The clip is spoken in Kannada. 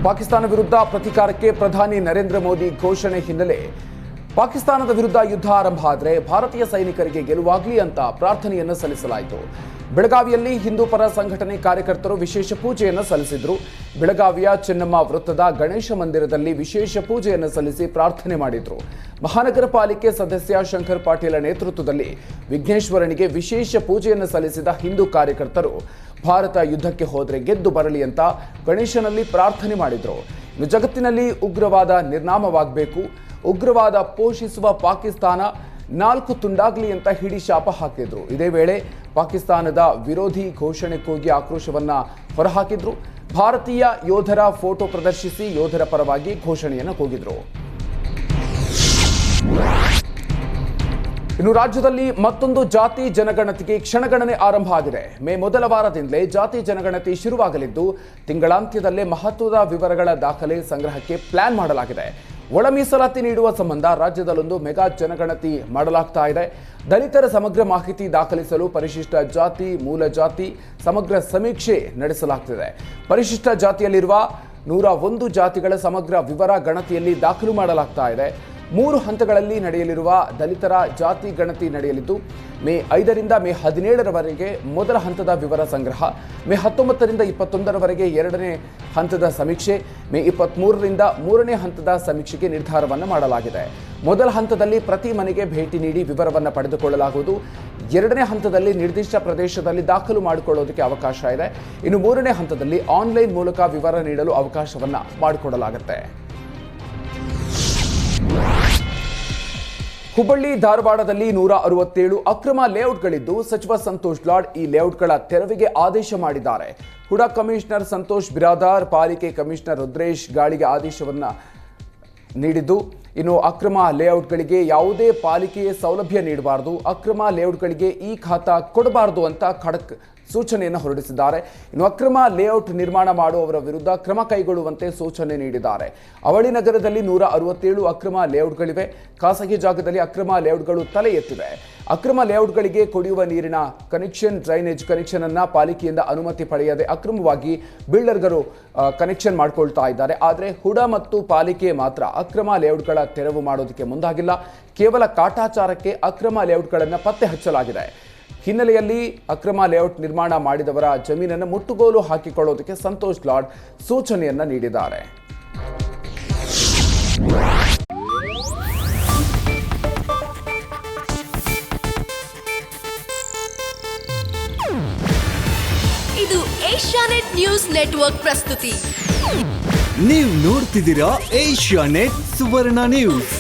ಪಾಕಿಸ್ತಾನ ವಿರುದ್ಧ ಪ್ರತೀಕಾರಕ್ಕೆ ಪ್ರಧಾನಿ ನರೇಂದ್ರ ಮೋದಿ ಘೋಷಣೆ ಹಿನ್ನೆಲೆ ಪಾಕಿಸ್ತಾನದ ವಿರುದ್ಧ ಯುದ್ಧ ಆರಂಭ ಆದರೆ ಭಾರತೀಯ ಸೈನಿಕರಿಗೆ ಗೆಲುವಾಗಲಿ ಅಂತ ಪ್ರಾರ್ಥನೆಯನ್ನು ಸಲ್ಲಿಸಲಾಯಿತು. ಬೆಳಗಾವಿಯಲ್ಲಿ ಹಿಂದೂ ಪರ ಸಂಘಟನೆ ಕಾರ್ಯಕರ್ತರು ವಿಶೇಷ ಪೂಜೆಯನ್ನು ಸಲ್ಲಿಸಿದರು. ಬೆಳಗಾವಿಯ ಚೆನ್ನಮ್ಮ ವೃತ್ತದ ಗಣೇಶ ಮಂದಿರದಲ್ಲಿ ವಿಶೇಷ ಪೂಜೆಯನ್ನು ಸಲ್ಲಿಸಿ ಪ್ರಾರ್ಥನೆ ಮಾಡಿದರು. ಮಹಾನಗರ ಪಾಲಿಕೆ ಸದಸ್ಯ ಶಂಕರ್ ಪಾಟೀಲ ನೇತೃತ್ವದಲ್ಲಿ ವಿಘ್ನೇಶ್ವರನಿಗೆ ವಿಶೇಷ ಪೂಜೆಯನ್ನು ಸಲ್ಲಿಸಿದ ಹಿಂದೂ ಕಾರ್ಯಕರ್ತರು ಭಾರತ ಯುದ್ಧಕ್ಕೆ ಹೋದರೆ ಗೆದ್ದು ಬರಲಿ ಅಂತ ಗಣೇಶನಲ್ಲಿ ಪ್ರಾರ್ಥನೆ ಮಾಡಿದರು. ಇನ್ನು ಜಗತ್ತಿನಲ್ಲಿ ಉಗ್ರವಾದ ನಿರ್ನಾಮವಾಗಬೇಕು, ಉಗ್ರವಾದ ಪೋಷಿಸುವ ಪಾಕಿಸ್ತಾನ 4 ತುಂಡಾಗಲಿ ಅಂತ ಹಿಡಿ ಶಾಪ ಹಾಕಿದ್ರು. ಇದೇ ವೇಳೆ ಪಾಕಿಸ್ತಾನದ ವಿರೋಧಿ ಘೋಷಣೆ ಕೂಗಿ ಆಕ್ರೋಶವನ್ನ ಹೊರಹಾಕಿದ್ರು. ಭಾರತೀಯ ಯೋಧರ ಫೋಟೋ ಪ್ರದರ್ಶಿಸಿ ಯೋಧರ ಪರವಾಗಿ ಘೋಷಣೆಯನ್ನು ಕೂಗಿದ್ರು. ಇನ್ನು ರಾಜ್ಯದಲ್ಲಿ ಮತ್ತೊಂದು ಜಾತಿ ಜನಗಣತಿಗೆ ಕ್ಷಣಗಣನೆ ಆರಂಭ ಆಗಿದೆ. ಮೇ ಮೊದಲ ವಾರದಿಂದಲೇ ಜಾತಿ ಜನಗಣತಿ ಶುರುವಾಗಲಿದ್ದು ತಿಂಗಳಾಂತ್ಯದಲ್ಲೇ ಮಹತ್ವದ ವಿವರಗಳ ದಾಖಲೆ ಸಂಗ್ರಹಕ್ಕೆ ಪ್ಲಾನ್ ಮಾಡಲಾಗಿದೆ. ಒಳ ಮೀಸಲಾತಿ ನೀಡುವ ಸಂಬಂಧ ರಾಜ್ಯದಲ್ಲೊಂದು ಮೆಗಾ ಜನಗಣತಿ ಮಾಡಲಾಗ್ತಾ ಇದೆ. ದಲಿತರ ಸಮಗ್ರ ಮಾಹಿತಿ ದಾಖಲಿಸಲು ಪರಿಶಿಷ್ಟ ಜಾತಿ, ಮೂಲ ಜಾತಿ ಸಮಗ್ರ ಸಮೀಕ್ಷೆ ನಡೆಸಲಾಗ್ತಿದೆ. ಪರಿಶಿಷ್ಟ ಜಾತಿಯಲ್ಲಿರುವ 101 ಜಾತಿಗಳ ಸಮಗ್ರ ವಿವರ ಗಣತಿಯಲ್ಲಿ ದಾಖಲು ಮಾಡಲಾಗ್ತಾ ಇದೆ. 3 ಹಂತಗಳಲ್ಲಿ ನಡೆಯಲಿರುವ ದಲಿತರ ಜಾತಿ ಗಣತಿ ನಡೆಯಲಿದ್ದು ಮೇ 5ರಿಂದ ಮೇ 17ರವರೆಗೆ ಮೊದಲ ಹಂತದ ವಿವರ ಸಂಗ್ರಹ, ಮೇ 19ರಿಂದ 21ರವರೆಗೆ 2ನೇ ಹಂತದ ಸಮೀಕ್ಷೆ, ಮೇ 23ರಿಂದ 3ನೇ ಹಂತದ ಸಮೀಕ್ಷೆಗೆ ನಿರ್ಧಾರವನ್ನು ಮಾಡಲಾಗಿದೆ. ಮೊದಲ ಹಂತದಲ್ಲಿ ಪ್ರತಿ ಮನೆಗೆ ಭೇಟಿ ನೀಡಿ ವಿವರವನ್ನು ಪಡೆದುಕೊಳ್ಳಲಾಗುವುದು. 2ನೇ ಹಂತದಲ್ಲಿ ನಿರ್ದಿಷ್ಟ ಪ್ರದೇಶದಲ್ಲಿ ದಾಖಲು ಮಾಡಿಕೊಳ್ಳೋದಕ್ಕೆ ಅವಕಾಶ ಇದೆ. ಇನ್ನು 3ನೇ ಹಂತದಲ್ಲಿ ಆನ್ಲೈನ್ ಮೂಲಕ ವಿವರ ನೀಡಲು ಅವಕಾಶವನ್ನು ಮಾಡಿಕೊಡಲಾಗುತ್ತೆ. ಹುಬ್ಬಳ್ಳಿ ಧಾರವಾಡದಲ್ಲಿ 167 ಅಕ್ರಮ ಲೇಔಟ್ಗಳಿದ್ದು ಸಚಿವ ಸಂತೋಷ್ ಲಾಡ್ ಈ ಲೇಔಟ್ಗಳ ತೆರವಿಗೆ ಆದೇಶ ಮಾಡಿದ್ದಾರೆ. ಹುಡಾ ಕಮಿಷನರ್ ಸಂತೋಷ್ ಬಿರಾದಾರ್ ಪಾಲಿಕೆ ಕಮಿಷನರ್ ರುದ್ರೇಶ್ ಗಾಳಿಗೆ ಆದೇಶವನ್ನ ನೀಡಿದ್ದು, ಇನ್ನು ಅಕ್ರಮ ಲೇಔಟ್ಗಳಿಗೆ ಯಾವುದೇ ಪಾಲಿಕೆಯ ಸೌಲಭ್ಯ ನೀಡಬಾರದು, ಅಕ್ರಮ ಲೇಔಟ್ಗಳಿಗೆ ಈ ಖಾತಾ ಕೊಡಬಾರದು ಅಂತ ಖಡಕ್ ಸೂಚನೆಯನ್ನು ಹೊರಡಿಸಿದ್ದಾರೆ. ಇನ್ನು ಅಕ್ರಮ ಲೇಔಟ್ ನಿರ್ಮಾಣ ಮಾಡುವವರ ವಿರುದ್ಧ ಕ್ರಮ ಕೈಗೊಳ್ಳುವಂತೆ ಸೂಚನೆ ನೀಡಿದ್ದಾರೆ. ಅವಳಿ ನಗರದಲ್ಲಿ 167 ಅಕ್ರಮ ಲೇಔಟ್ಗಳಿವೆ. ಖಾಸಗಿ ಜಾಗದಲ್ಲಿ ಅಕ್ರಮ ಲೇಔಟ್ಗಳು ತಲೆ ಎತ್ತಿವೆ. ಅಕ್ರಮ ಲೇಔಟ್ಗಳಿಗೆ ಕುಡಿಯುವ ನೀರಿನ ಕನೆಕ್ಷನ್, ಡ್ರೈನೇಜ್ ಕನೆಕ್ಷನ್ ಅನ್ನ ಪಾಲಿಕೆಯಿಂದ ಅನುಮತಿ ಪಡೆಯದೆ ಅಕ್ರಮವಾಗಿ ಬಿಲ್ಡರ್ಗಳು ಕನೆಕ್ಷನ್ ಮಾಡ್ಕೊಳ್ತಾ ಇದ್ದಾರೆ. ಆದರೆ ಹುಡಾ ಮತ್ತು ಪಾಲಿಕೆ ಮಾತ್ರ ಅಕ್ರಮ ಲೇಔಟ್ಗಳ ತೆರವು ಮಾಡೋದಕ್ಕೆ ಮುಂದಾಗಿಲ್ಲ. ಕೇವಲ ಕಾಟಾಚಾರಕ್ಕೆ ಅಕ್ರಮ ಲೇಔಟ್ಗಳನ್ನು ಪತ್ತೆ ಹಚ್ಚಲಾಗಿದೆ. ಹಿನ್ನೆಲೆಯಲ್ಲಿ ಅಕ್ರಮ ಲೇಔಟ್ ನಿರ್ಮಾಣ ಮಾಡಿದವರ ಜಮೀನನ್ನು ಮುಟ್ಟುಗೋಲು ಹಾಕಿಕೊಳ್ಳೋದಕ್ಕೆ ಸಂತೋಷ್ ಲಾಡ್ ಸೂಚನೆಯನ್ನ ನೀಡಿದ್ದಾರೆ. ಇದು ಏಷ್ಯಾನೆಟ್ ನ್ಯೂಸ್ ನೆಟ್ವರ್ಕ್ ಪ್ರಸ್ತುತಿ. ನೀವು ನೋಡ್ತಿದ್ದೀರಾ ಏಷ್ಯಾನೆಟ್ ಸುವರ್ಣ ನ್ಯೂಸ್.